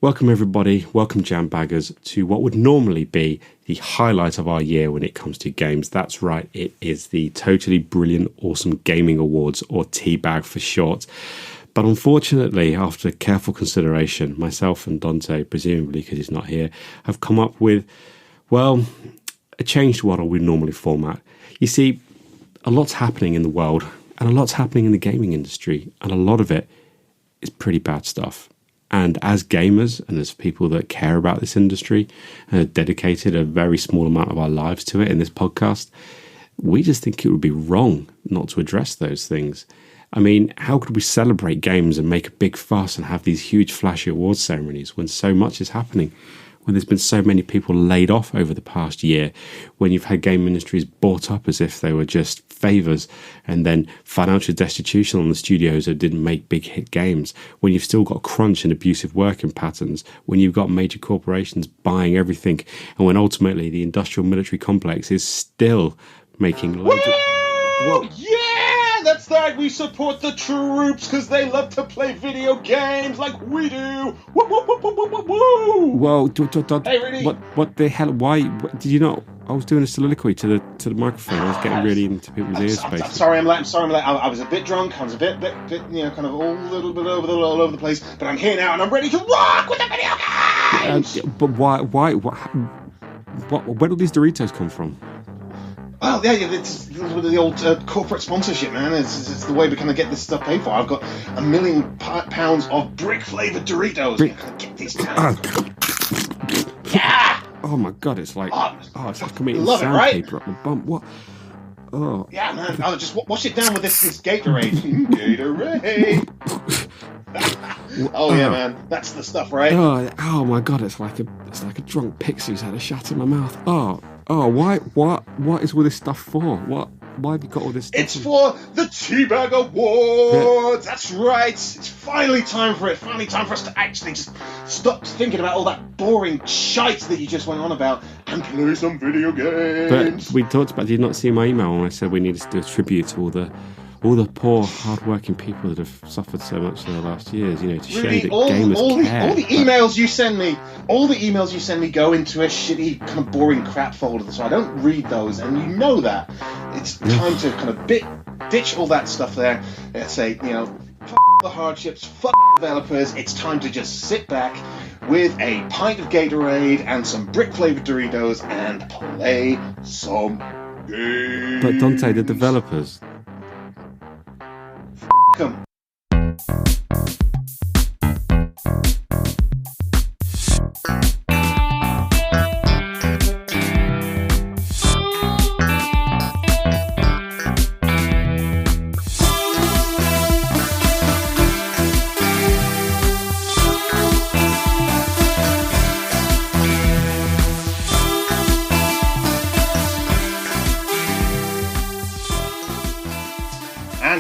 Welcome everybody, welcome Jam Baggers to what would normally be the highlight of our year when it comes to games. That's right, it is the Totally Brilliant Awesome Gaming Awards, or TBAG for short. But unfortunately, after careful consideration, myself and Dante, presumably because he's not here, have come up with, well, a change to what we normally format. You see, a lot's happening in the world, and a lot's happening in the gaming industry, and a lot of it is pretty bad stuff. And as gamers and as people that care about this industry and have dedicated a very small amount of our lives to it in this podcast, we just think it would be wrong not to address those things. I mean, how could we celebrate games and make a big fuss and have these huge flashy awards ceremonies when so much is happening? When there's been so many people laid off over the past year, when you've had game industries bought up as if they were just favours, and then financial destitution on the studios that didn't make big hit games, when you've still got crunch and abusive working patterns, when you've got major corporations buying everything, and when ultimately the industrial military complex is still making loads of... Whoa! Yeah! That's right, we support the troops because they love to play video games like we do! Woo, woo, woo, woo, woo, woo. Well, Hey, Rudy! what the hell? Why did you not? I was doing a soliloquy to the microphone. I was getting really into people's ears. I'm sorry, I'm late. I was a bit drunk. I was a bit, kind of all a little bit all over the place. But I'm here now, and I'm ready to rock with the video games. But why? Where do these Doritos come from? Well, yeah, it's the old corporate sponsorship, man. It's the way we kind of get this stuff paid for. I've got £1 million of brick-flavoured Doritos. Get these down. Yeah! Oh my god, it's like it's like I'm eating sandpaper up my bum. What? Oh. Yeah, man. I'll just wash it down with this Gatorade. Gatorade. Oh yeah, man. That's the stuff, right? Oh my god, it's like a drunk pixie who's had a shot in my mouth. What is all this stuff for? Why have you got all this stuff? It's for the TBAG Awards! Yeah. That's right! It's finally time for it. Finally time for us to actually just stop thinking about all that boring shite that you just went on about and play some video games. But we talked about, did you not see my email when I said we needed to do a tribute to all the poor, hard-working people that have suffered so much in the last years, to show that gamers care. All the emails you send me go into a shitty, kind of boring crap folder, so I don't read those, and you know that. It's time to kind of ditch all that stuff there, and say, fuck the hardships, fuck developers, it's time to just sit back with a pint of Gatorade and some brick-flavoured Doritos and play some games. But Dante, the developers... Come.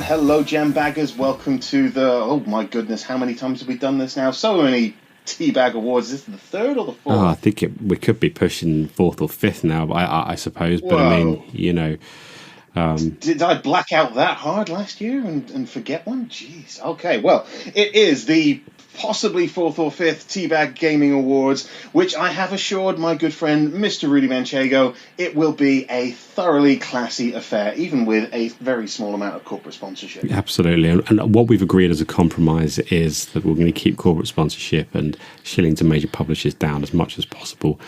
Hello, Jam Baggers. Welcome to the... Oh, my goodness. How many times have we done this now? So many TBAG Awards. Is this the third or the fourth? I think we could be pushing fourth or fifth now, I suppose. But, Whoa. I mean, Did I black out that hard last year and forget one? Jeez. Okay, well, it is the possibly fourth or fifth TBAG Gaming Awards, which I have assured my good friend Mr. Rudy Manchego it will be a thoroughly classy affair, even with a very small amount of corporate sponsorship. Absolutely. And what we've agreed as a compromise is that we're going to keep corporate sponsorship and shilling to major publishers down as much as possible.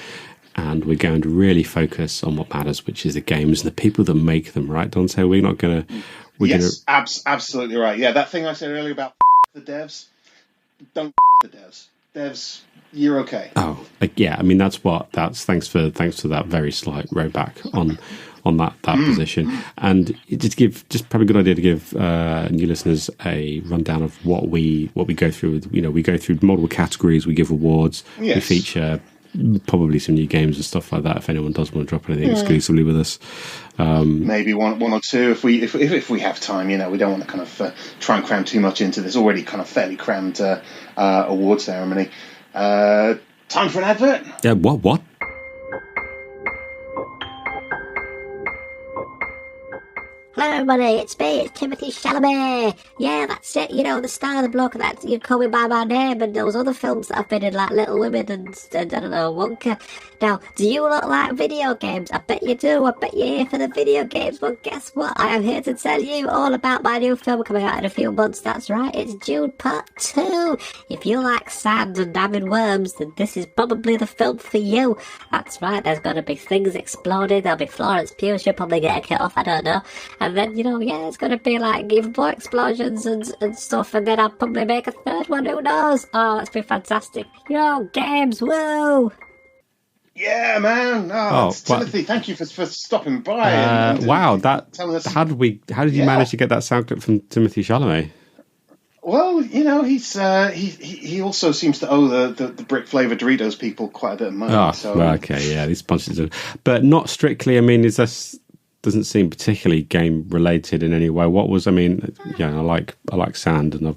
And we're going to really focus on what matters, which is the games and the people that make them, right, Dante? We're not going to... Yes, absolutely right. Yeah, that thing I said earlier about the devs, don't the devs. Devs, you're okay. Oh, yeah. I mean, that's thanks for that very slight row back on that position. And just probably a good idea to give new listeners a rundown of what we go through. We go through multiple categories. We give awards. Yes. We feature probably some new games and stuff like that. If anyone does want to drop anything exclusively with us, maybe one or two if we have time. We don't want to kind of try and cram too much into this already kind of fairly crammed award ceremony. Time for an advert. Yeah. What? Hello everybody, it's me, it's Timothy Chalamet. Yeah, that's it, you know, the star of the bloke that you call me by my name, and those other films that I've been in, like Little Women and I don't know, Wonka. Now, do you lot like video games? I bet you do, I bet you're here for the video games. Well, guess what? I am here to tell you all about my new film coming out in a few months. That's right, it's June Part 2. If you like sand and having worms, then this is probably the film for you. That's right, there's gonna be things exploding, there'll be Florence Pugh, she'll probably get a kit off, I don't know. And then, you know, yeah, it's going to be like even more explosions and stuff. And then I'll probably make a third one, who knows? Oh, that's been fantastic. Yo, games, woo! Yeah, man. Timothy, thank you for stopping by. Wow, telling us. How did you manage to get that sound clip from Timothy Chalamet? Well, you know, he also seems to owe the Brick Flavor Doritos people quite a bit of money. Oh, so. well, okay, yeah, these sponsors do. But not strictly, I mean, is this... doesn't seem particularly game related in any way. What was, I mean, yeah, I like sand and I've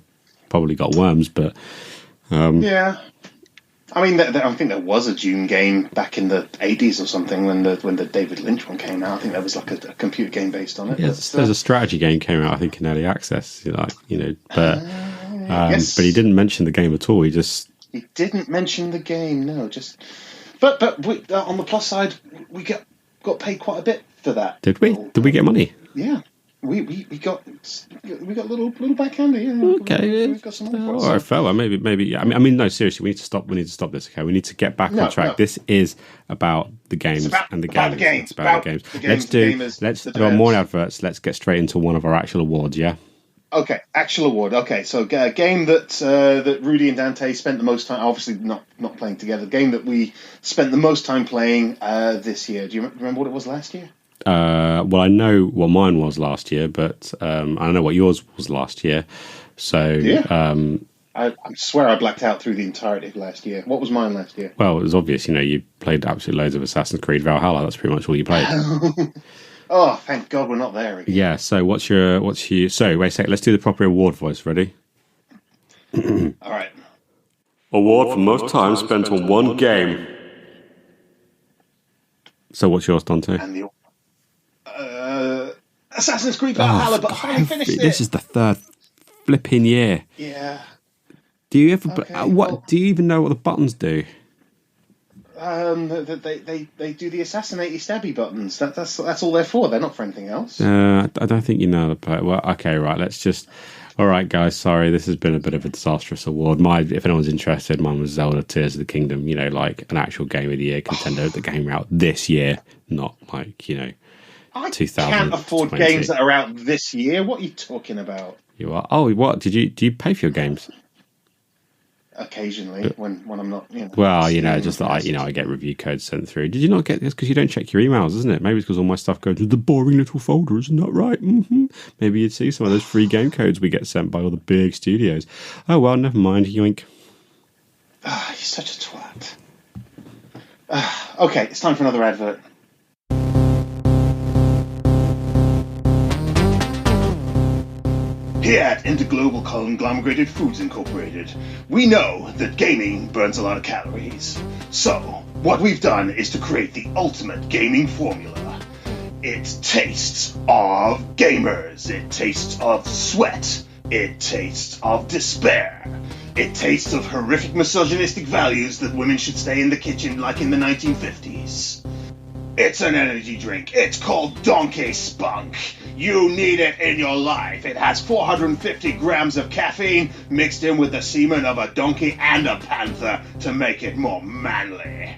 probably got worms, but yeah, I mean, I think there was a Dune game back in the 80s or something when the David Lynch one came out. I think there was like a computer game based on it. Yeah, there's a strategy game came out, I think, in early access, but yes. But he didn't mention the game at all. He didn't mention the game. No, just but we, on the plus side, we got paid quite a bit for that. Did we? Did we get money? Yeah, we got little backhander. Yeah. Okay. We've got some more. All right, fella. Maybe. Yeah. I mean, no. Seriously, we need to stop. We need to stop this. Okay, we need to get back on track. No. This is about the games and the games. It's about the games. Let's do more adverts. Let's get straight into one of our actual awards. Yeah. Okay, actual award. Okay, so a game that Rudy and Dante spent the most time, obviously not playing together. The game that we spent the most time playing this year. Do you remember what it was last year? Well, I know what mine was last year, but I don't know what yours was last year. So yeah. I swear I blacked out through the entirety of last year. What was mine last year? Well, it was obvious. You know, you played absolutely loads of Assassin's Creed Valhalla. That's pretty much all you played. Oh, thank God we're not there again. Yeah, so what's your... So, wait a sec, let's do the proper award voice. Ready? All right. Award for most time spent on one game. So what's yours, Dante? And Assassin's Creed Valhalla, but I finally finished it. This is the third flipping year. Yeah. Do you ever... do you even know what the buttons do? They do the assassinate stabby buttons. That's all they're for. They're not for anything else. I don't think you know the play. Well, okay, right. Let's just. All right, guys. Sorry, this has been a bit of a disastrous award. If anyone's interested, mine was Zelda: Tears of the Kingdom. You know, like an actual game of the year contender that came out this year, not like 2000. I can't afford games that are out this year. What are you talking about? You are. Oh, what? Do you pay for your games? Occasionally, when I'm not, Well, just that I get review codes sent through. Did you not get this? Because you don't check your emails, isn't it? Maybe it's because all my stuff goes to the boring little folder, isn't that right? Mm-hmm. Maybe you'd see some of those free game codes we get sent by all the big studios. Oh, well, never mind, yoink. You're such a twat. Okay, it's time for another advert. Here at Interglobal Conglomerated Foods Incorporated, we know that gaming burns a lot of calories. So, what we've done is to create the ultimate gaming formula. It tastes of gamers. It tastes of sweat. It tastes of despair. It tastes of horrific misogynistic values that women should stay in the kitchen like in the 1950s. It's an energy drink. It's called Donkey Spunk. You need it in your life. It has 450 grams of caffeine mixed in with the semen of a donkey and a panther to make it more manly.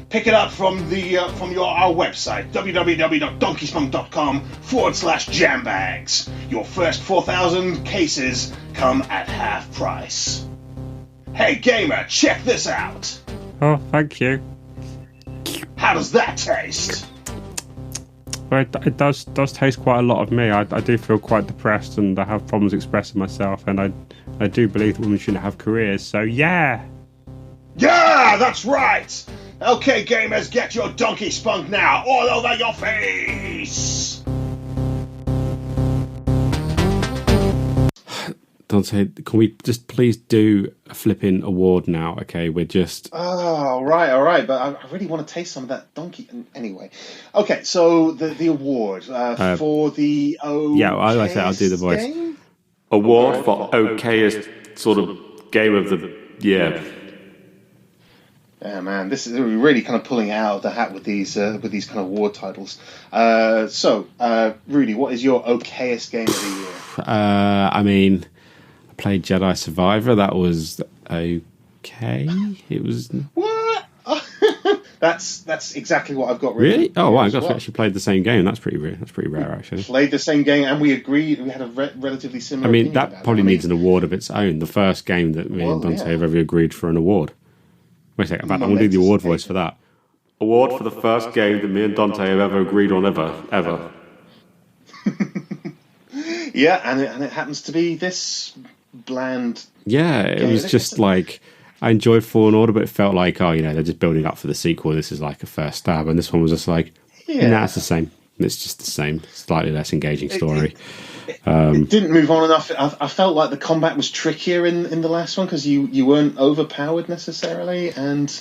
Pick it up from our website, www.donkeyspunk.com/jambags. Your first 4,000 cases come at half price. Hey gamer, check this out. Oh, thank you. How does that taste? Well, it does taste quite a lot of me. I do feel quite depressed and I have problems expressing myself, and I do believe that women shouldn't have careers, so yeah! Yeah, that's right! Okay, gamers, get your donkey spunk now, all over your face! Dante, can we just please do a flipping award now? Okay, we're just... Oh, right, all right. But I really want to taste some of that donkey. Anyway. Okay, so the award for the Yeah, I say I'll do the voice. game? Award for okayest sort of game of the year. Yeah, man, this is we're really kind of pulling it out of the hat with these kind of award titles. So, Rudy, what is your okayest game of the year? I mean, I played Jedi Survivor. That was okay. It was... What? That's exactly what I've got. Really? Oh, wow! I got to actually played the same game. That's pretty rare. That's pretty rare, actually. Played the same game, and we agreed. We had a relatively similar. I mean, that probably needs an award of its own. The first game that me and Dante have ever agreed for an award. Wait a second. In fact, I'm going to do the award voice for that. Award for the first game that me and Dante have ever agreed on ever. Yeah, and it happens to be this bland. Yeah, it was just like... I enjoyed Fallen Order, but it felt like, they're just building up for the sequel. This is like a first stab. And this one was just like, it's the same. It's just the same. Slightly less engaging story. It didn't move on enough. I felt like the combat was trickier in the last one because you weren't overpowered necessarily. And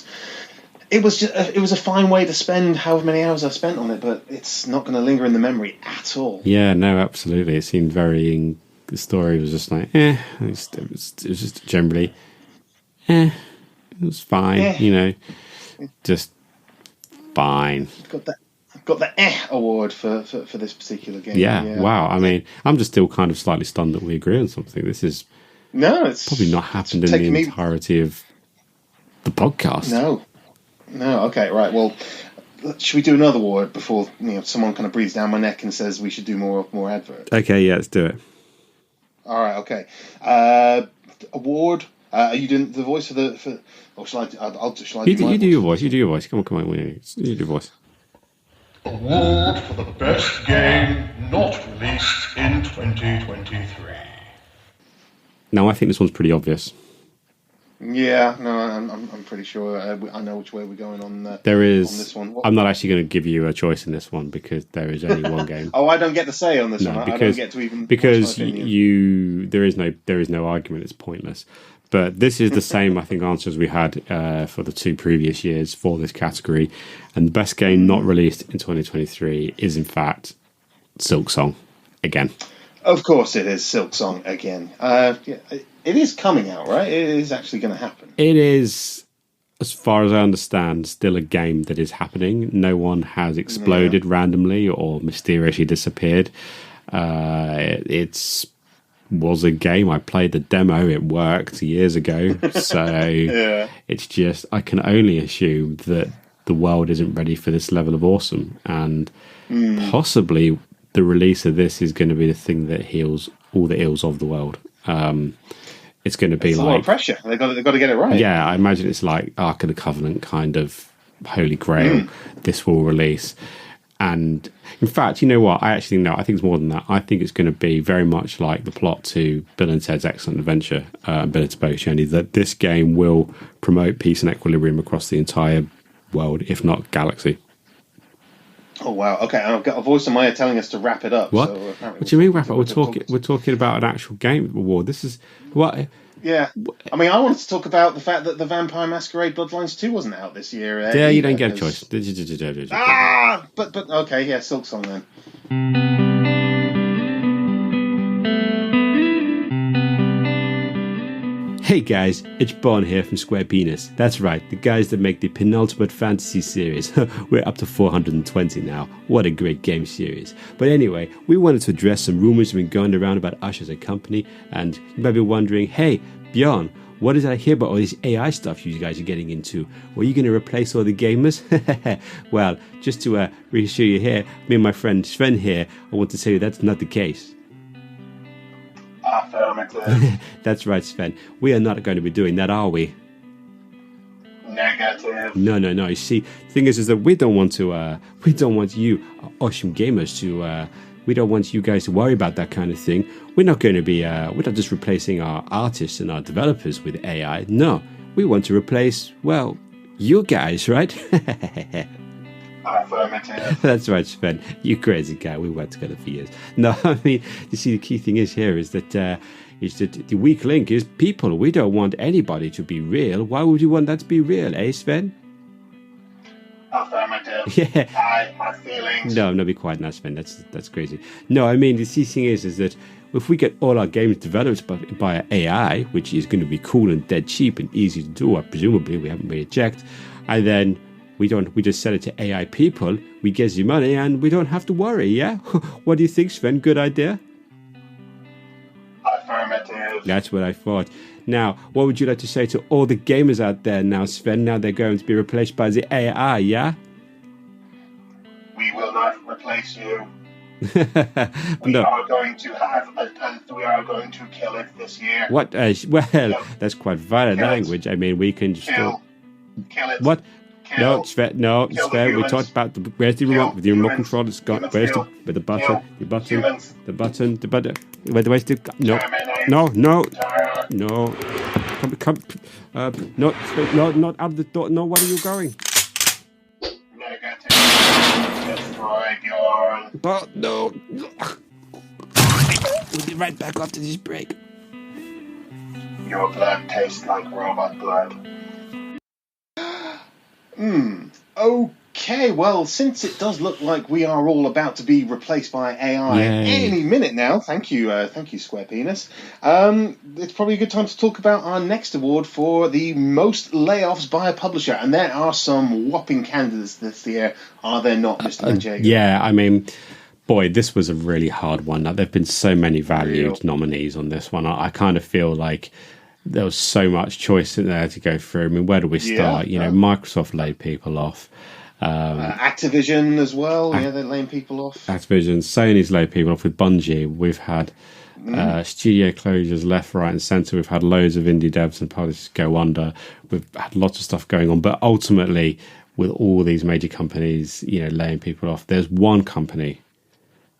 it was a fine way to spend however many hours I spent on it, but it's not going to linger in the memory at all. Yeah, no, absolutely. It seemed very... The story was just like, it was just generally... it was fine, just fine. Got the award for this particular game. Yeah, wow. I mean, I'm just still kind of slightly stunned that we agree on something. This is it's probably not happened in the entirety of the podcast. No. Okay, right. Well, should we do another award before someone kind of breathes down my neck and says we should do more adverts? Okay, yeah, let's do it. All right. Okay. Award. Are you doing the voice or shall I? You do your voice. You do your voice. Come on. You do your voice. Award for the best game not released in 2023. No, I think this one's pretty obvious. Yeah, no, I'm pretty sure I know which way we're going on. There is. On this one. I'm not actually going to give you a choice in this one because there is only one game. Oh, I don't get to say on this one. I don't get to even because there is no argument. It's pointless. But this is the same, I think, answers we had for the two previous years for this category. And the best game not released in 2023 is, in fact, Silksong again. Of course it is Silksong again. It is coming out, right? It is actually going to happen. It is, as far as I understand, still a game that is happening. No one has exploded randomly or mysteriously disappeared. It's... was a game. I played the demo. It worked years ago. So It's just, I can only assume that the world isn't ready for this level of awesome. And possibly the release of this is going to be the thing that heals all the ills of the world. It's going to be a lot of pressure. They've got to get it right. Yeah, I imagine it's like Ark of the Covenant kind of holy grail. This will release. And in fact, you know what? I think it's more than that. I think it's going to be very much like the plot to Bill and Ted's Excellent Adventure, Bill and Ted's Journey, that this game will promote peace and equilibrium across the entire world, if not galaxy. Oh wow! Okay, I've got a voice in my ear telling us to wrap it up. What? So What do you mean wrap it? We're talking about an actual game award. This is what. Yeah, I mean, I wanted to talk about the fact that the Vampire Masquerade Bloodlines 2 wasn't out this year. Yeah, you don't get a choice. But okay, yeah, Silksong then. Hey guys, it's Bon here from Square Penis. That's right, the guys that make the penultimate fantasy series. We're up to 420 now. What a great game series. But anyway, we wanted to address some rumors that have been going around about us as a company, and you might be wondering, hey, Bjorn, what is that I hear about all this AI stuff you guys are getting into? Were you going to replace all the gamers? Well, just to reassure you here, me and my friend Sven here, I want to tell you that's not the case. Affirmative. That's right, Sven. We are not going to be doing that, are we? Negative. No. You see, the thing is that we don't want you, awesome gamers, we don't want you guys to worry about that kind of thing. We're not going to be, we're not just replacing our artists and our developers with AI. No, we want to replace, well, you guys, right? Affirmative. That's right, Sven. You crazy guy. We worked together for years. No, I mean, you see, the key thing is here is that, Is that the weak link is people. We don't want anybody to be real. Why would you want that to be real, eh, Sven? Affirmative. Yeah. I have feelings. No, be quiet now, Sven. That's crazy. No, I mean, the key thing is that if we get all our games developed by AI, which is going to be cool and dead cheap and easy to do, presumably we haven't really checked, and then we just sell it to AI people, we get the money and we don't have to worry, yeah? What do you think, Sven? Good idea? Affirmative. That's what I thought. Now, what would you like to say to all the gamers out there now, Sven? Now they're going to be replaced by the AI, yeah? We will not replace you. We No. are going to have, we are going to kill it this year. What? Well, that's quite violent Kill it. language. I mean, we can just... Kill it. What? Kill. No, Sven, no, Kill the Sven, we humans. talked about where's the remote? With the remote Humans. control, it's got, Humans where's kill. the button, Kill. the button, Humans. the button, where's the, no, Terminate. no, Terror. no, no, not out of the door, no, where are you going? Negative. Destroy your... But no. We'll be right back after this break. Your blood tastes like robot blood. Okay, well, since it does look like we are all about to be replaced by AI Yay. any minute now, thank you, Square Penis. It's probably a good time to talk about our next award for the most layoffs by a publisher, and there are some whopping candidates this year, are there not, Mr. Manchego? Yeah, I mean, boy, this was a really hard one. There have been so many valued nominees on this one. I kind of feel like there was so much choice in there to go through. I mean, where do we start? Microsoft laid people off. Activision as well, they're laying people off. Activision, Sony's laid people off with Bungie. We've had studio closures left, right, and centre. We've had loads of indie devs and publishers go under. We've had lots of stuff going on, but ultimately, with all these major companies, laying people off, there's one company.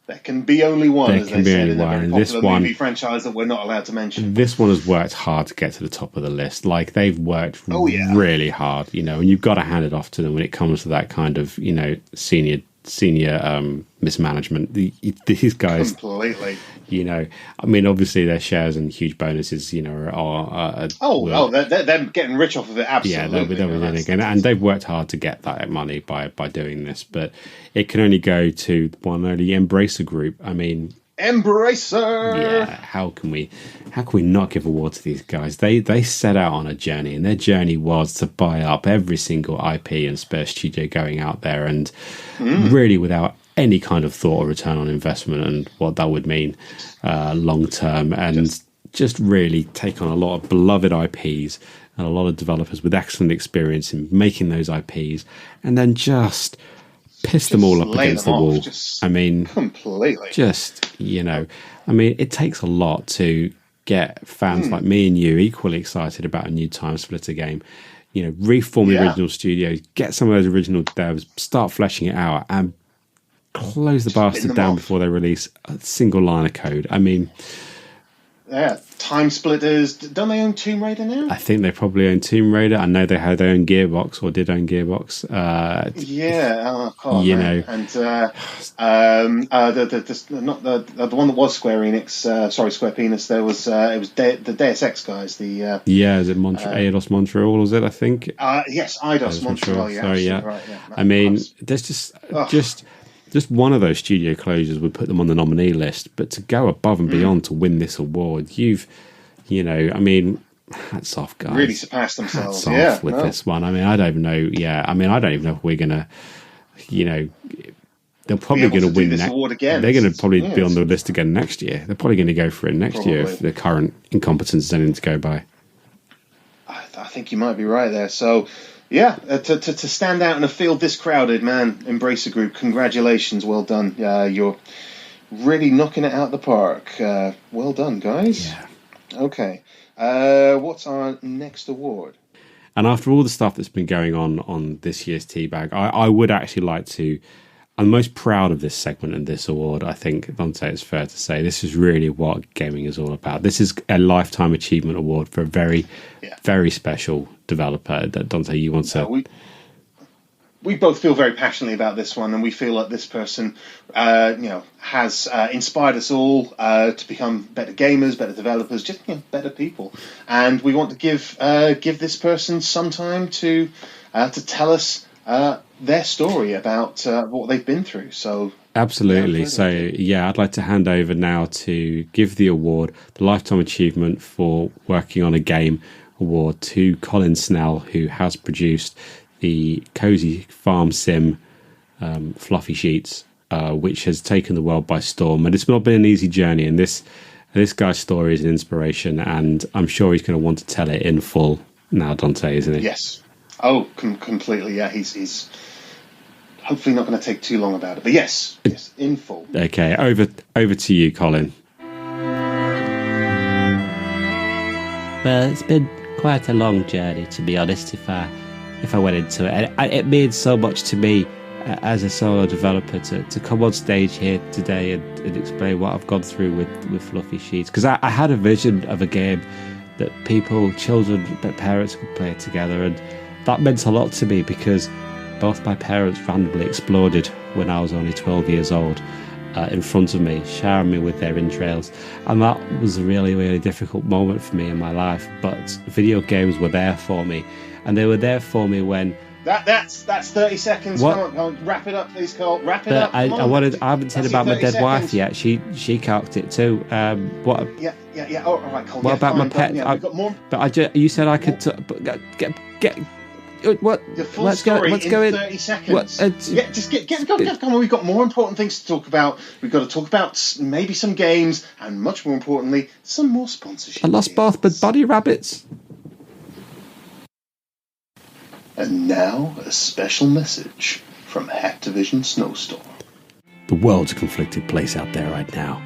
There can be only one, There as can they be said only in a one, very and popular this one- movie franchise that we're not allowed to mention. This one has worked hard to get to the top of the list. Like, they've worked Oh, yeah. really hard, and you've got to hand it off to them when it comes to that kind of, senior mismanagement. These guys, Completely. I mean, obviously their shares and huge bonuses, are They're getting rich off of it, absolutely. yeah, they'll be doing it again. And they've worked hard to get that money by doing this, but it can only go to one only Embracer Group. I mean, Embracer! yeah, how can we not give award to these guys? They set out on a journey, and their journey was to buy up every single IP and spare studio going out there, and really without any kind of thought or return on investment and what that would mean long term, and just really take on a lot of beloved IPs and a lot of developers with excellent experience in making those IPs, and then just piss them all up lay against them the off, wall. just I mean, completely. It takes a lot to get fans like me and you equally excited about a new Time Splitter game. Reform the original studios, get some of those original devs, start fleshing it out, and close the bastard down before they release a single line of code. I mean, Yeah, Time Splitters. Don't they own Tomb Raider now? I think they probably own Tomb Raider. I know they had their own Gearbox, or did own Gearbox. The one that was Square Enix. Square Penis. There was it was the Deus Ex guys. Is it Eidos Montreal? Was it? I think. Yes, Eidos Montreal. Sorry, yeah. Right, yeah. I mean, there's just one of those studio closures would put them on the nominee list, but to go above and beyond to win this award, hats off, guys. Really surpassed themselves. Hats off with this one. I mean, I don't even know. Yeah, I mean, I don't even know if we're gonna, they're probably going to win this award again. They're going to probably be on the list again next year. They're probably going to go for it next year if the current incompetence is anything to go by. I think you might be right there. So. Yeah, to stand out in a field this crowded, man, Embracer Group, congratulations, well done. You're really knocking it out of the park. Well done, guys. Yeah. Okay. What's our next award? And after all the stuff that's been going on this year's TBAG, I would actually like to... I'm most proud of this segment and this award. I think, Dante, it's fair to say this is really what gaming is all about. This is a Lifetime Achievement Award for a very, very special developer. Dante, you want to... we both feel very passionately about this one, and we feel that this person, has inspired us all to become better gamers, better developers, just better people. And we want to give this person some time to tell us their story about what they've been through. So absolutely. So yeah, I'd like to hand over now to give the award, the Lifetime Achievement for Working on a Game award, to Colin Snell, who has produced the Cozy Farm Sim Fluffy Sheets, which has taken the world by storm. And it's not been an easy journey. And this guy's story is an inspiration, and I'm sure he's going to want to tell it in full now, Dante, isn't he? Yes. Oh, completely. Yeah, he's hopefully not going to take too long about it. But yes, in full. Okay, over to you, Colin. Well, it's been quite a long journey, to be honest, if I went into it. And it means so much to me as a solo developer to come on stage here today and explain what I've gone through with Fluffy Sheets. Because I had a vision of a game that people, children, that parents could play together, and that meant a lot to me because both my parents randomly exploded when I was only 12 years old in front of me, showering me with their entrails. And that was a really, really difficult moment for me in my life. But video games were there for me. And they were there for me when... That's 30 seconds. What? Come on, wrap it up, please, Cole. Wrap it up. I haven't said about my dead wife yet. She calked it too. What? Yeah. Oh, all right, Cole. What about my pet? We've got more. But you said I could get. What? The full story in 30 seconds. Just get come on. We've got more important things to talk about. We've got to talk about maybe some games, and much more importantly, some more sponsorship. I lost both, but bunny rabbits. And now, a special message from Activision Snowstorm. The world's a conflicted place out there right now.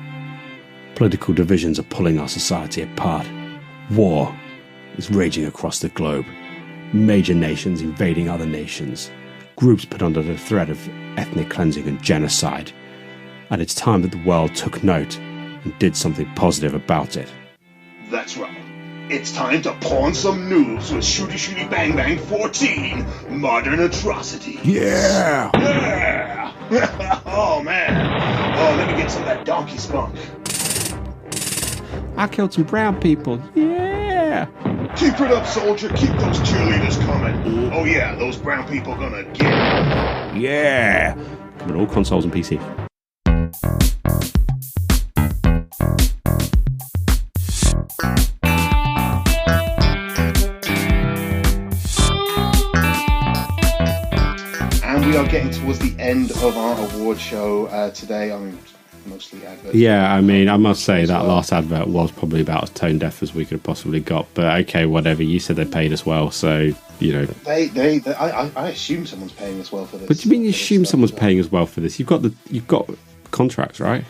Political divisions are pulling our society apart. War is raging across the globe. Major nations invading other nations. Groups put under the threat of ethnic cleansing and genocide. And it's time that the world took note and did something positive about it. That's right. It's time to pawn some noobs with Shooty Shooty Bang Bang 14 Modern Atrocity. Yeah! Yeah! Oh, man. Oh, let me get some of that donkey spunk. I killed some brown people. Yeah! Keep it up, soldier. Keep those cheerleaders coming. Oh, yeah, those brown people gonna get it. Yeah! Coming to all consoles and PC. We are getting towards the end of our award show today. I mean, mostly adverts. Yeah, I mean, I must say that last advert was probably about as tone deaf as we could have possibly got. But okay, whatever. You said they paid us well, so you know. I assume someone's paying us well for this. What do you mean? You assume someone's paying us well for this? You've got contracts, right?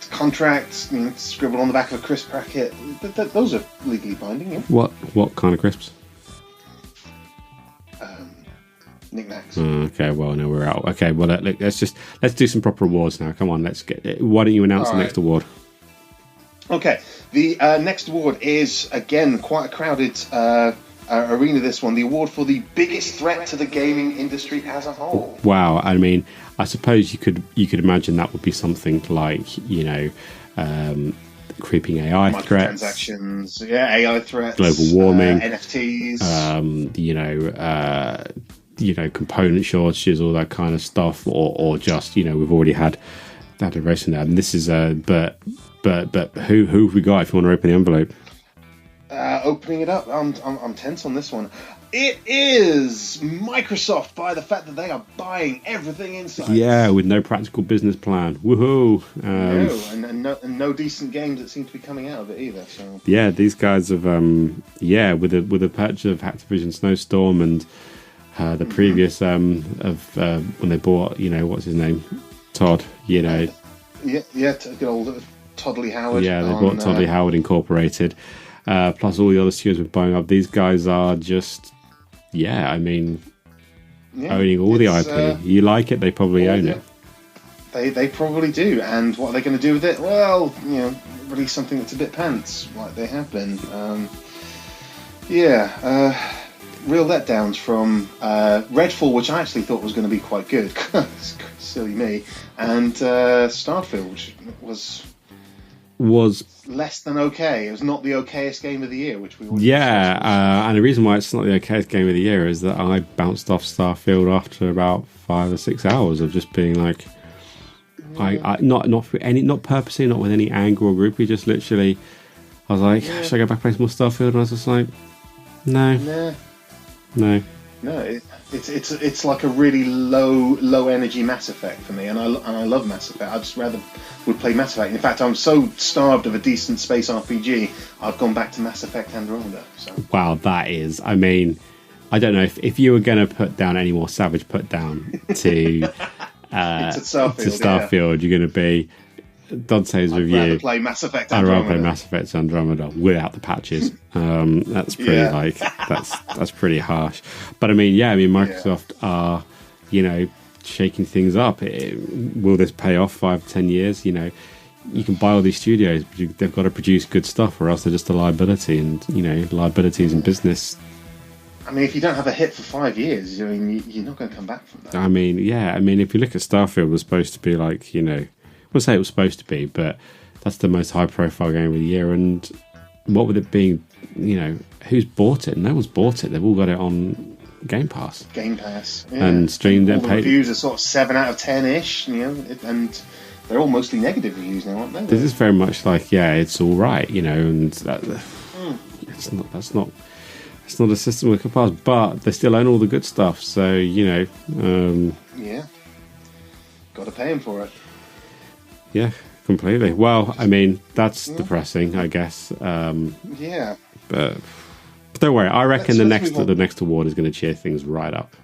Contracts, scribbled on the back of a crisp packet. Those are legally binding. Yeah. What kind of crisps? Knickknacks. Okay, well, no, we're out. Okay, well, let's do some proper awards now. Come on, let's get. Why don't you announce the next award? Okay, the next award is again quite a crowded arena. This one, the award for the biggest threat to the gaming industry as a whole. Wow, I mean, I suppose you could imagine that would be something like creeping AI threats, microtransactions, AI threats, global warming, NFTs, component shortages, all that kind of stuff, or just we've already had that erasing that. And this is but who have we got? If you want to open the envelope, opening it up, I'm tense on this one. It is Microsoft, by the fact that they are buying everything inside. Yeah, with no practical business plan. Woohoo! And no decent games that seem to be coming out of it either. So yeah, these guys have with the purchase of Activision Snowstorm and the previous when they bought what's his name, Todd. Good old Toddley Howard. Yeah, they bought Toddley Howard Incorporated. Plus all the other studios with buying up. These guys are just owning all the IP. You like it, they probably own it. They probably do. And what are they going to do with it? Well, release something that's a bit pants, like they have been. real letdowns from Redfall, which I actually thought was going to be quite good. Silly me. And Starfield, which was less than okay. It was not the okayest game of the year, which we already and the reason why it's not the okayest game of the year is that I bounced off Starfield after about 5 or 6 hours of just being like, I not for any, not purposely, not with any anger or groupie, just literally, I was like, should I go back and play some more Starfield? And I was just like, no. It's like a really low energy Mass Effect for me, and I love Mass Effect. I just rather would play Mass Effect. In fact, I'm so starved of a decent space RPG, I've gone back to Mass Effect Andromeda. So. Wow, that is. I mean, I don't know if you were going to put down any more savage put down to Starfield, you're going to be Dante's review. I'd rather play Mass Effect I'd Andromeda. rather play Mass Effect Andromeda without the patches. That's pretty that's pretty harsh. But I mean, Microsoft are, shaking things up. Will this pay off 5-10 years? You can buy all these studios, but they've got to produce good stuff, or else they're just a liability. And liabilities in business. I mean, if you don't have a hit for 5 years, you're not going to come back from that. I mean, if you look at Starfield, it was supposed to be like, I wouldn't say it was supposed to be, but that's the most high-profile game of the year. And what with it being, who's bought it? No one's bought it. They've all got it on Game Pass. Game Pass, yeah. And streamed it. All the reviews are sort of 7 out of 10-ish, and they're all mostly negative reviews now, aren't they? This is very much like, it's all right, and that's not a system we can pass, but they still own all the good stuff. So got to pay them for it. Yeah, completely. Well, I mean, that's depressing, I guess. But don't worry. I reckon the next award is going to cheer things right up.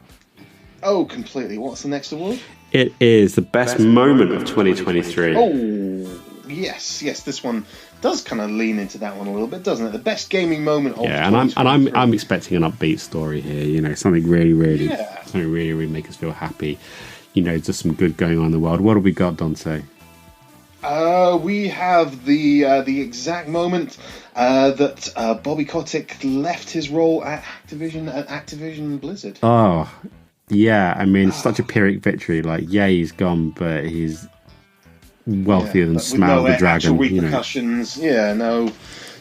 Oh, completely. What's the next award? It is the best moment of 2023. Oh, yes. This one does kind of lean into that one a little bit, doesn't it? The best gaming moment of 2023. and I'm expecting an upbeat story here. Something really make us feel happy. Just some good going on in the world. What have we got, Dante? We have the exact moment that Bobby Kotick left his role at Activision Blizzard. Oh, yeah. I mean, it's such a Pyrrhic victory. Like, he's gone, but he's wealthier than Smaug the Dragon. No repercussions.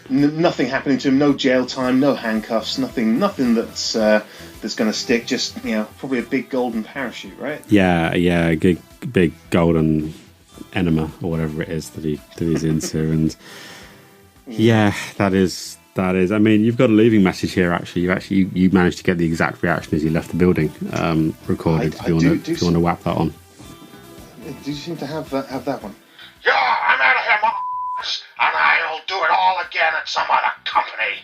Nothing happening to him. No jail time. No handcuffs. Nothing that's going to stick. Just probably a big golden parachute, right? Yeah. Big golden enema or whatever it is that he's into, and that is. I mean, you've got a leaving message here. Actually, you managed to get the exact reaction as you left the building, recorded. If you want to whap that on. Do you seem to have that one? Yeah, I'm out of here, motherfuckers, and I'll do it all again at some other company.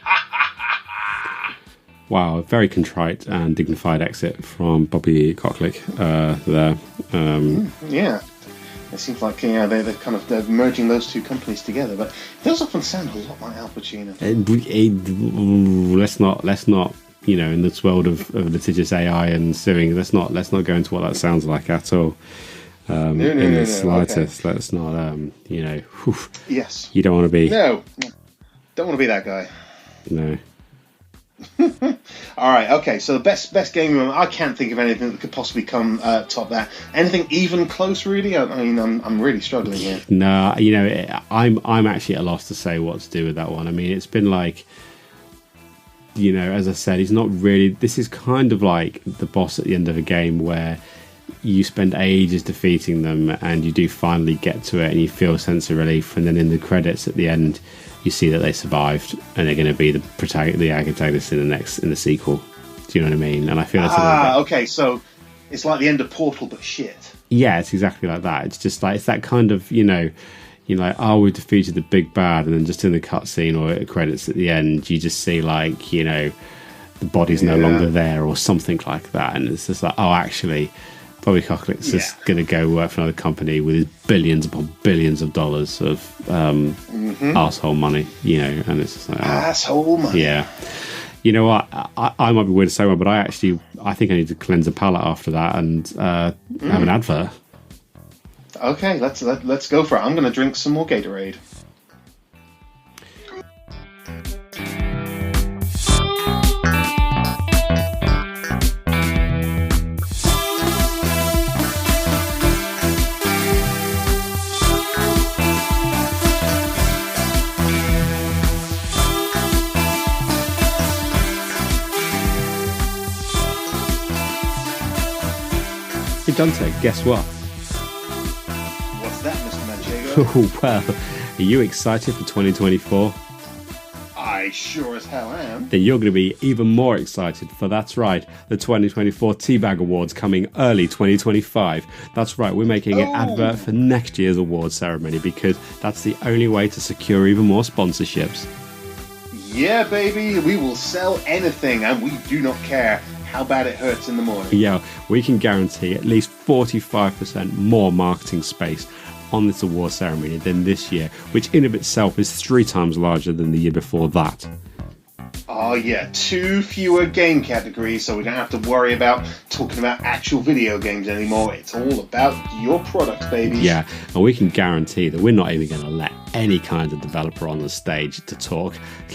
Wow, a very contrite and dignified exit from Bobby Kotick there. It seems like they're merging those two companies together, but it does often sound a lot like Al Pacino. Let's not. In this world of litigious AI and suing, let's not go into what that sounds like at all. In the slightest. Okay. Let's not. Yes. You don't want to be. No. Don't want to be that guy. No. All right. Okay. So the best gaming moment. I can't think of anything that could possibly come top that. Anything even close, really? I mean, I'm really struggling here. No. I'm actually at a loss to say what to do with that one. I mean, it's been like. As I said, he's not really. This is kind of like the boss at the end of a game where you spend ages defeating them, and you do finally get to it, and you feel a sense of relief. And then in the credits at the end, you see that they survived, and they're going to be the antagonist in the sequel. Do you know what I mean? And I feel it's okay. So it's like the end of Portal, but shit. Yeah, it's exactly like that. It's just like it's that kind of you're like, oh, we defeated the big bad, and then just in the cutscene or credits at the end, you just see like the body's no longer there or something like that, and it's just like, oh, actually, Bobby Kotick's just going to go work for another company with his billions upon billions of dollars of arsehole money, and it's just like asshole money. Yeah. You know what? I might be weird to say one, but I think I need to cleanse the palate after that and have an advert. Okay, let's go for it. I'm going to drink some more Gatorade. Hey Dante, guess what? What's that, Mr. Manchego? Oh, well, are you excited for 2024? I sure as hell am. Then you're going to be even more excited for, that's right, the 2024 TBAG Awards coming early 2025. That's right, we're making an advert for next year's awards ceremony because that's the only way to secure even more sponsorships. Yeah, baby, we will sell anything and we do not care how bad it hurts in the morning. Yeah, we can guarantee at least 45% more marketing space on this award ceremony than this year, which in of itself is 3 times larger than the year before that. Oh yeah, 2 fewer game categories, so we don't have to worry about talking about actual video games anymore. It's all about your product, baby. Yeah, and we can guarantee that we're not even going to let any kind of developer on the stage to talk,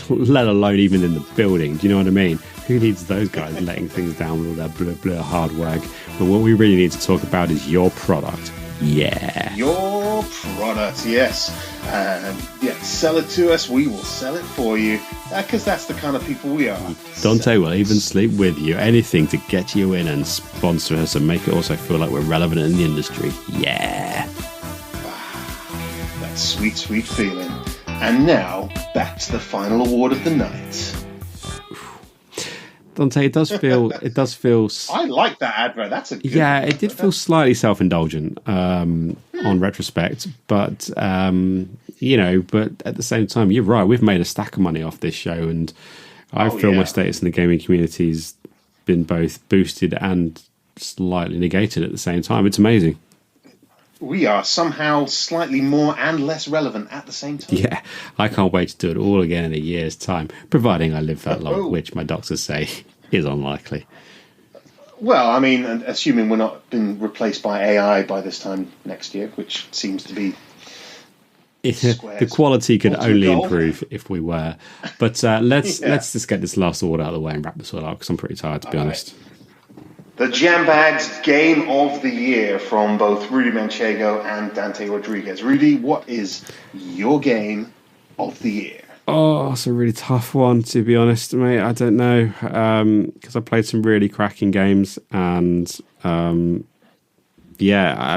let alone even in the building. Do you know what I mean? Who needs those guys letting things down with all their blah blah hard work? But what we really need to talk about is your product. Yeah. Your product, yes. And yeah, sell it to us, we will sell it for you. Because that's the kind of people we are. Dante will even sleep with you. Anything to get you in and sponsor us and make it also feel like we're relevant in the industry. Yeah. That sweet, sweet feeling. And now, back to the final award of the night. Dante, it does feel. I like that advert. That's a good yeah. one. It did feel slightly self-indulgent on retrospect, but but at the same time, you're right. We've made a stack of money off this show, and I feel my status in the gaming community's been both boosted and slightly negated at the same time. It's amazing. We are somehow slightly more and less relevant at the same time. Yeah, I can't wait to do it all again in a year's time, providing I live that long, which my doctors say is unlikely. Well, I mean, assuming we're not been replaced by AI by this time next year, which seems to be... The quality could only improve if we were. But let's just get this last award out of the way and wrap this all up, because I'm pretty tired, to be honest. The Jambags Game of the Year from both Rudy Manchego and Dante Rodriguez. Rudy, what is your game of the year? Oh, it's a really tough one, to be honest, mate. I don't know, because I played some really cracking games, and I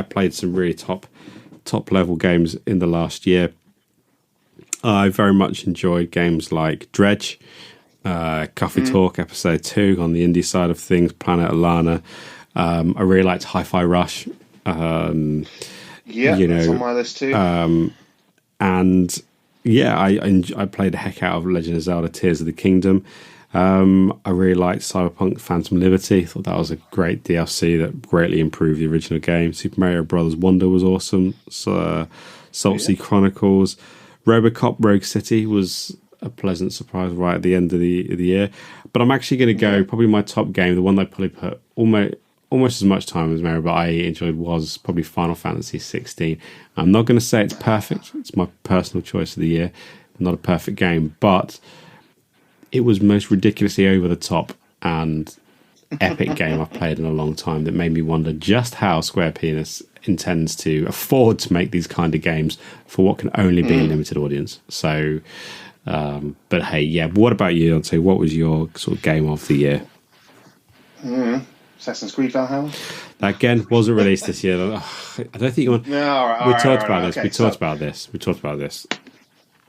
played some really top level games in the last year. I very much enjoyed games like Dredge, Coffee Talk Episode 2 on the indie side of things, Planet Alana. I really liked Hi-Fi Rush. That's on my list too. And I played the heck out of Legend of Zelda Tears of the Kingdom. I really liked Cyberpunk Phantom Liberty. I thought that was a great DLC that greatly improved the original game. Super Mario Bros. Wonder was awesome. Salt Sea Chronicles. Robocop Rogue City was a pleasant surprise right at the end of the year. But I'm actually going to go, probably my top game, the one that I probably put almost as much time as Mario, but I enjoyed, was probably Final Fantasy 16. I'm not going to say it's perfect. It's my personal choice of the year. Not a perfect game, but it was most ridiculously over the top and epic game I've played in a long time that made me wonder just how Square Penis intends to afford to make these kind of games for what can only be a limited audience. So, but hey, what about you, Dante? What was your sort of game of the year? Assassin's Creed Valhalla? That again wasn't released this year. I don't think you want. No, all right, we talked about this. Okay, we talked about this.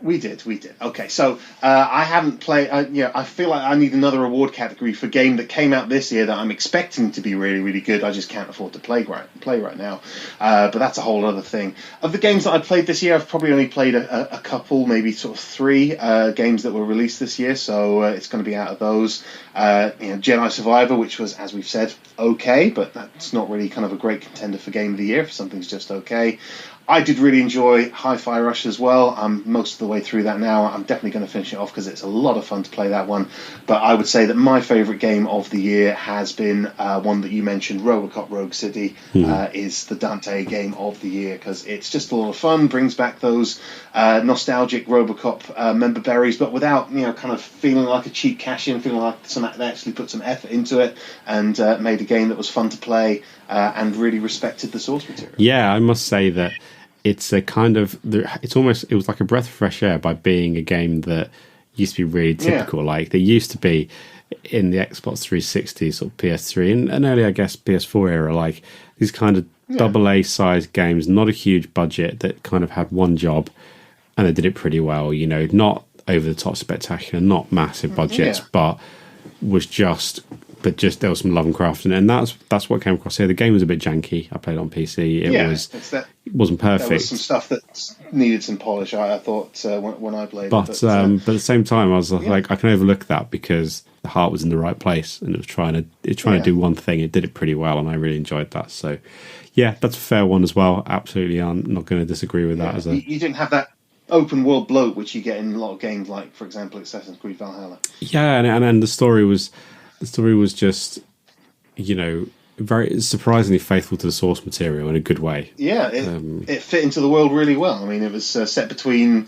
We did. Okay, so I haven't played. I feel like I need another award category for game that came out this year that I'm expecting to be really, really good. I just can't afford to play right now. But that's a whole other thing. Of the games that I played this year, I've probably only played a couple, maybe sort of 3 games that were released this year. So it's going to be out of those. Jedi Survivor, which was, as we've said, okay, but that's not really kind of a great contender for Game of the Year. If something's just okay. I did really enjoy Hi-Fi Rush as well. I'm most of the way through that now. I'm definitely going to finish it off because it's a lot of fun to play that one. But I would say that my favourite game of the year has been one that you mentioned, Robocop Rogue City, is the Dante game of the year because it's just a lot of fun, brings back those nostalgic Robocop member berries, but without kind of feeling like a cheap cash-in, feeling like they actually put some effort into it and made a game that was fun to play and really respected the source material. Yeah, I must say that it's a kind of, it was like a breath of fresh air by being a game that used to be really typical. Like there used to be in the Xbox 360, sort of PS3, and early, I guess, PS4 era, like these kind of double A sized games, not a huge budget, that kind of had one job, and they did it pretty well. You know, not over the top spectacular, not massive budgets, but there was some love and craft in it, and that's what came across here. The game was a bit janky. I played it on PC. It wasn't perfect. There was some stuff that needed some polish. I thought when I played but, it. But at the same time, I was like, I can overlook that because the heart was in the right place, and it was trying to do one thing. It did it pretty well, and I really enjoyed that. So, yeah, that's a fair one as well. Absolutely, I'm not going to disagree with that. You didn't have that open world bloat which you get in a lot of games, like for example Assassin's Creed Valhalla. Yeah, and the story was just, you know, very surprisingly faithful to the source material in a good way. Yeah, it fit into the world really well. I mean, it was set between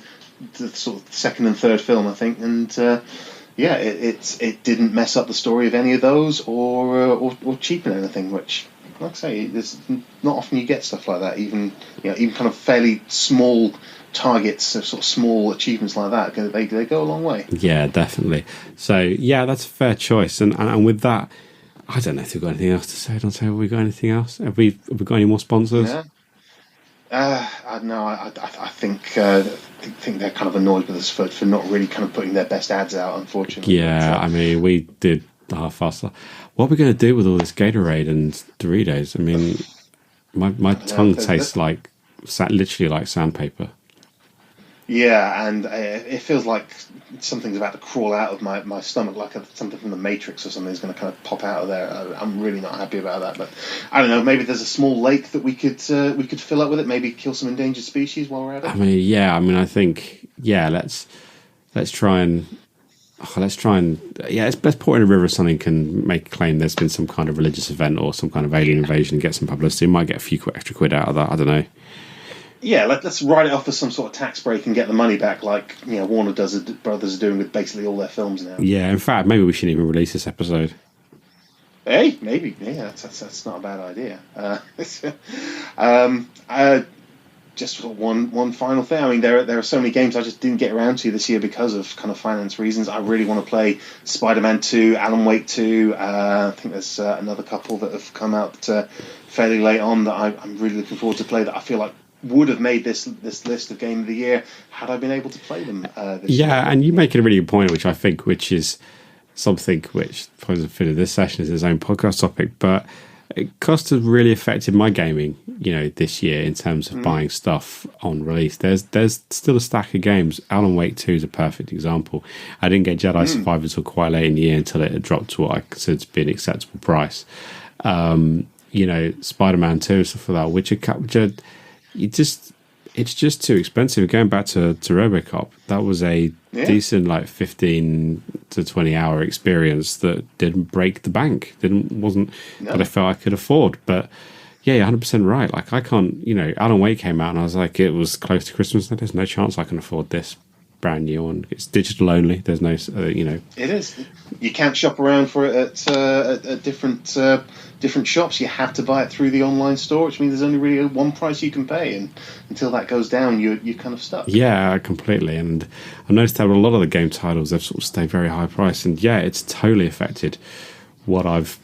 the sort of second and third film, I think, and it didn't mess up the story of any of those or cheapen anything. Which, like I say, there's not often you get stuff like that. Even kind of fairly small targets, sort of small achievements like that, they go a long way. Yeah, definitely. So yeah, that's a fair choice. And with that, I don't know if we've got anything else to say. Don't say, have we got anything else? Have we got any more sponsors? Yeah. No, I think they're kind of annoyed with us for not really kind of putting their best ads out, unfortunately. Yeah, I mean, we did the half-assed. What are we going to do with all this Gatorade and Doritos? I mean, my tongue tastes literally like sandpaper. Yeah, and it feels like something's about to crawl out of my stomach, like something from the Matrix or something is going to kind of pop out of there. I'm really not happy about that, but I don't know. Maybe there's a small lake that we could fill up with it. Maybe kill some endangered species while we're at it. I think let's try and let's pour it in a river or something. Can make a claim there's been some kind of religious event or some kind of alien invasion and get some publicity. Might get a few extra quid out of that. I don't know. Yeah, let's write it off as some sort of tax break and get the money back, like Warner Brothers are doing with basically all their films now. Yeah, in fact, maybe we shouldn't even release this episode. Hey, maybe. Yeah, that's not a bad idea. Just one final thing. I mean, there are so many games I just didn't get around to this year because of kind of finance reasons. I really want to play Spider-Man 2, Alan Wake 2. I think there's another couple that have come out fairly late on that I'm really looking forward to play, that I feel like would have made this list of Game of the Year had I been able to play them this year. Yeah, and you make a really good point, which is something which probably fit in this session as its own podcast topic, but cost has really affected my gaming, this year in terms of buying stuff on release. There's still a stack of games. Alan Wake 2 is a perfect example. I didn't get Jedi Survivor until quite late in the year, until it had dropped to what I consider to be an acceptable price. Spider-Man 2 and stuff like that, which are it's just too expensive. Going back to RoboCop, that was a decent 15 to 20 hour experience that didn't break the bank. That I felt I could afford. But yeah, you're 100% right. Like, I can't. Alan Wake came out, and I was like, it was close to Christmas. There's no chance I can afford this brand new one. It's digital only. There's no, It is. You can't shop around for it at different shops. You have to buy it through the online store, which means there's only really one price you can pay, and until that goes down, you're kind of stuck. Yeah, completely. And I've noticed that a lot of the game titles have sort of stayed very high price, and yeah, it's totally affected what I've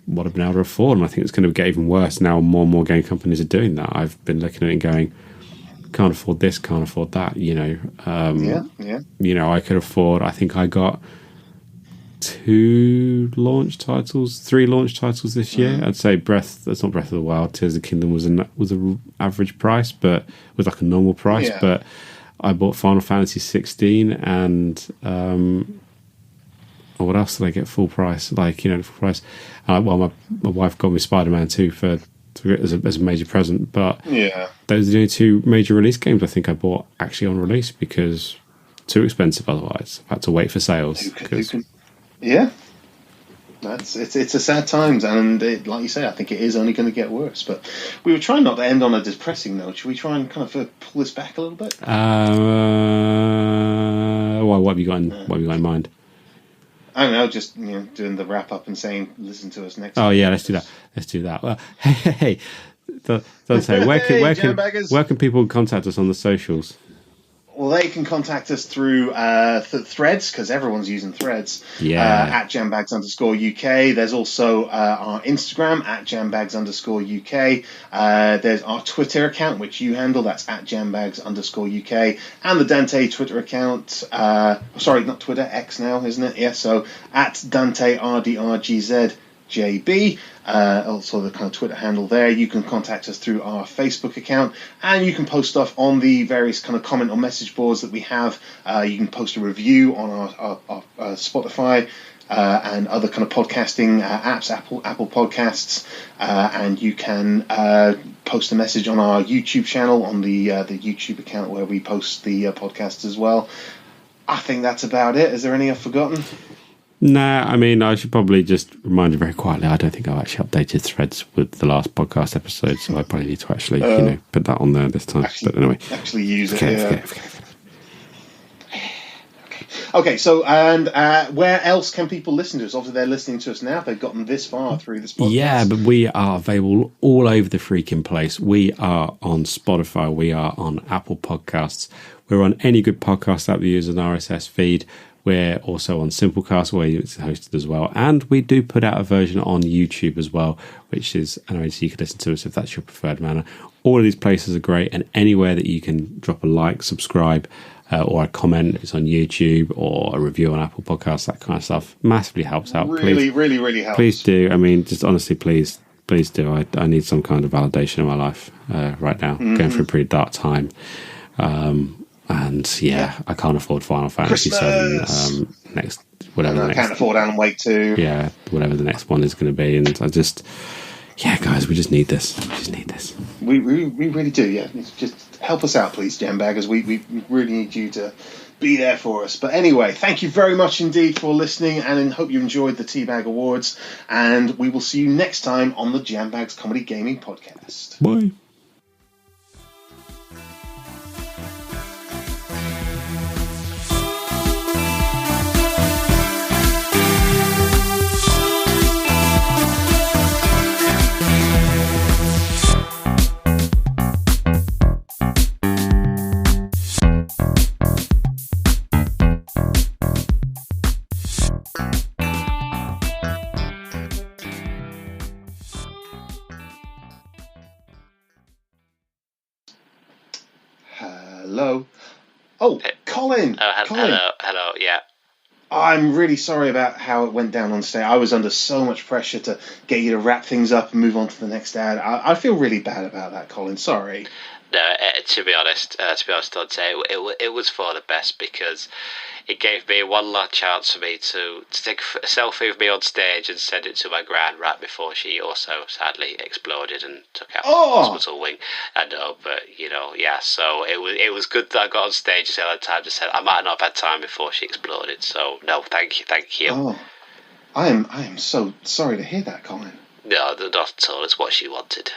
been able to afford, and I think it's going to get even worse now. More and more game companies are doing that. I've been looking at it and going, can't afford this, can't afford that. I could afford. I think I got 3 launch titles this year. I'd say that's not Breath of the Wild. Tears of the Kingdom was an average price, but was like a normal price. Yeah. But I bought Final Fantasy 16 and what else did I get full price? Full price. My wife got me Spider-Man 2 as a major present, but those are the only 2 major release games I think I bought actually on release, because too expensive otherwise. I've had to wait for sales. Yeah, it's a sad times, and like you say, I think it is only going to get worse. But we were trying not to end on a depressing note. Should we try and kind of pull this back a little bit? What have you got in mind? I don't know, just doing the wrap up and saying, listen to us next. Oh yeah, let's do that. Well, hey, don't say where can people contact us on the socials? Well, they can contact us through Threads, because everyone's using Threads, at jambags_UK. There's also our Instagram, at jambags_UK. There's our Twitter account, which you handle, that's at jambags_UK. And the Dante Twitter account, sorry, not Twitter, X now, isn't it? Yeah, so at Dante RDRGZJB. Also the kind of Twitter handle there. You can contact us through our Facebook account, and you can post stuff on the various kind of comment or message boards that we have. You can post a review on our Spotify and other kind of podcasting apps, Apple Podcasts, and you can post a message on our YouTube channel, on the YouTube account where we post the podcasts as well. I think that's about it. Is there any I've forgotten? Nah, I mean, I should probably just remind you very quietly, I don't think I've actually updated Threads with the last podcast episode, so I probably need to actually, put that on there this time. But anyway. Actually use it, forget it. Okay, so, and where else can people listen to us? Obviously, they're listening to us now. They've gotten this far through this podcast. Yeah, but we are available all over the freaking place. We are on Spotify. We are on Apple Podcasts. We're on any good podcast app that uses an RSS feed. We're also on Simplecast, where it's hosted as well. And we do put out a version on YouTube as well, which is anyway, so you can listen to us if that's your preferred manner. All of these places are great, and anywhere that you can drop a like, subscribe, or a comment, it's on YouTube, or a review on Apple Podcasts, that kind of stuff, massively helps out. Really helps. Please do. I mean, just honestly, please do. I need some kind of validation in my life right now. Going through a pretty dark time. And I can't afford Final Fantasy VII next, whatever. I can't afford Alan Wake 2. Yeah, whatever the next one is going to be. And I just, guys, we just need this. We really do, yeah. Just help us out, please, Jambaggers. We really need you to be there for us. But anyway, thank you very much indeed for listening, and I hope you enjoyed the TBAG Awards. And we will see you next time on the Jambags Comedy Gaming Podcast. Bye. Hello. Oh, Colin. Colin. Hello. Yeah. I'm really sorry about how it went down on stage. I was under so much pressure to get you to wrap things up and move on to the next ad. I feel really bad about that, Colin. Sorry. No, to be honest, Dante, it was for the best, because it gave me one last chance for me to take a selfie of me on stage and send it to my gran right before she also sadly exploded and took out the hospital wing. I know, but so it was good that I got on stage and had time to say I might not have had time before she exploded. So no, thank you. Oh, I am so sorry to hear that, Colin. No, not at all. It's what she wanted.